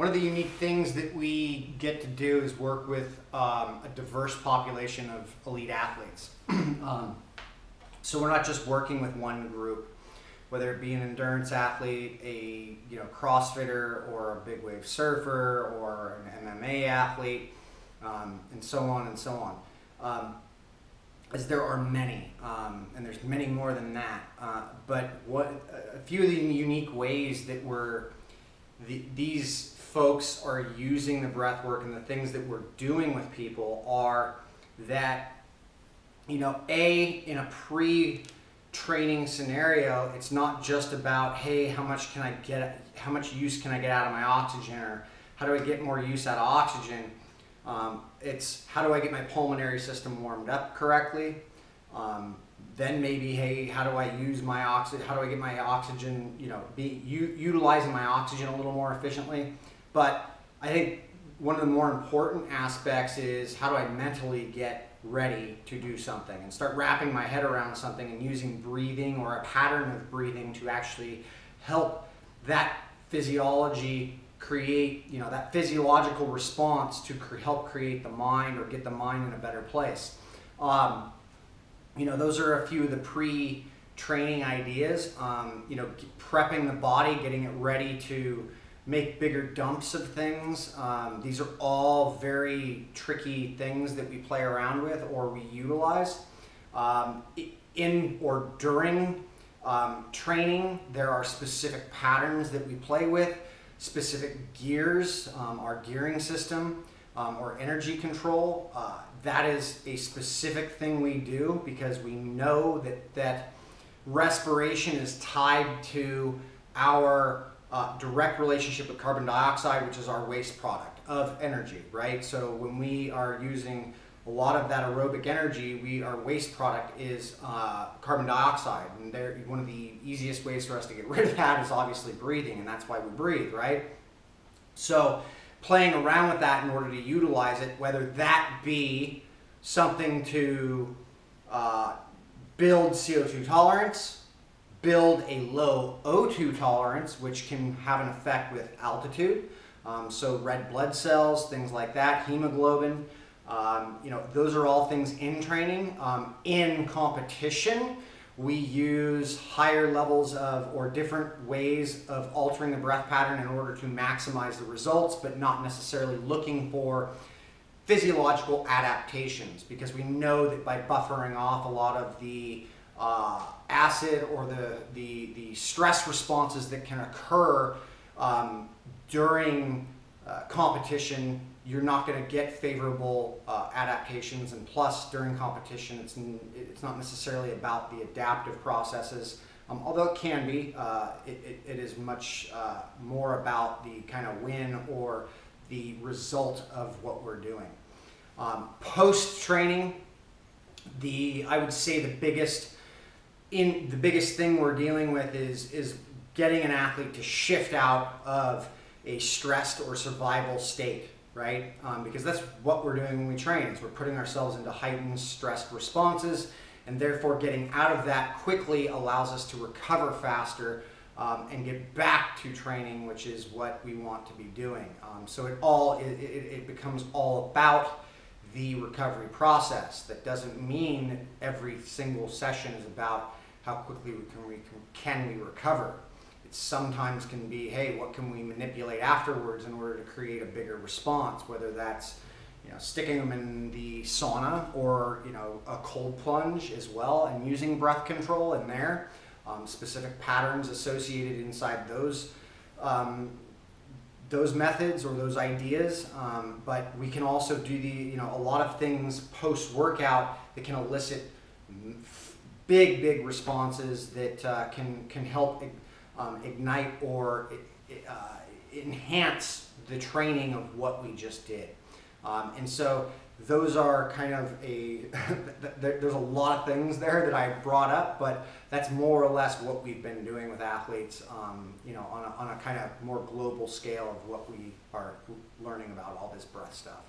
One of the unique things that we get to do is work with a diverse population of elite athletes. So we're not just working with one group, whether it be an endurance athlete, a CrossFitter, or a big wave surfer, or an MMA athlete, and so on and so on. As there are many, and there's many more than that. But a few of the unique ways that these folks are using the breath work and the things that we're doing with people are that, in a pre-training scenario, it's not just about, hey, how much use can I get out of my oxygen, or how do I get more use out of oxygen? It's how do I get my pulmonary system warmed up correctly? Then maybe, hey, how do I use my oxygen? How do I get my oxygen, utilizing my oxygen a little more efficiently? But I think one of the more important aspects is how do I mentally get ready to do something and start wrapping my head around something and using breathing or a pattern of breathing to actually help that physiology create, that physiological response to help create the mind or get the mind in a better place. Those are a few of the pre-training ideas. Prepping the body, getting it ready to make bigger dumps of things. These are all very tricky things that we play around with or we utilize. In or during training, there are specific patterns that we play with, specific gears, our gearing system, or energy control. That is a specific thing we do because we know that respiration is tied to our direct relationship with carbon dioxide, which is our waste product of energy, right? So when we are using a lot of that aerobic energy, our waste product is carbon dioxide. And one of the easiest ways for us to get rid of that is obviously breathing, and that's why we breathe, right? So playing around with that in order to utilize it, whether that be something to build CO2 tolerance, build a low O2 tolerance, which can have an effect with altitude. So red blood cells, things like that, hemoglobin, those are all things in training. In competition, we use higher levels or different ways of altering the breath pattern in order to maximize the results, but not necessarily looking for physiological adaptations, because we know that by buffering off a lot of the acid or the stress responses that can occur during competition, you're not going to get favorable adaptations. And plus, during competition, it's not necessarily about the adaptive processes, although it can be. It is much more about the kind of win or the result of what we're doing. Post-training, I would say the biggest thing we're dealing with is getting an athlete to shift out of a stressed or survival state, right? Because that's what we're doing when we train, is we're putting ourselves into heightened stressed responses, and therefore getting out of that quickly allows us to recover faster and get back to training, which is what we want to be doing. So it becomes all about the recovery process. That doesn't mean every single session is about how quickly can we recover. It sometimes can be, hey, what can we manipulate afterwards in order to create a bigger response, whether that's sticking them in the sauna or a cold plunge as well, and using breath control in there, specific patterns associated inside those methods or those ideas. But we can also do a lot of things post-workout that can elicit big responses that can help ignite or enhance the training of what we just did. And so those are kind of there's a lot of things there that I brought up, but that's more or less what we've been doing with athletes, on a kind of more global scale of what we are learning about all this breath stuff.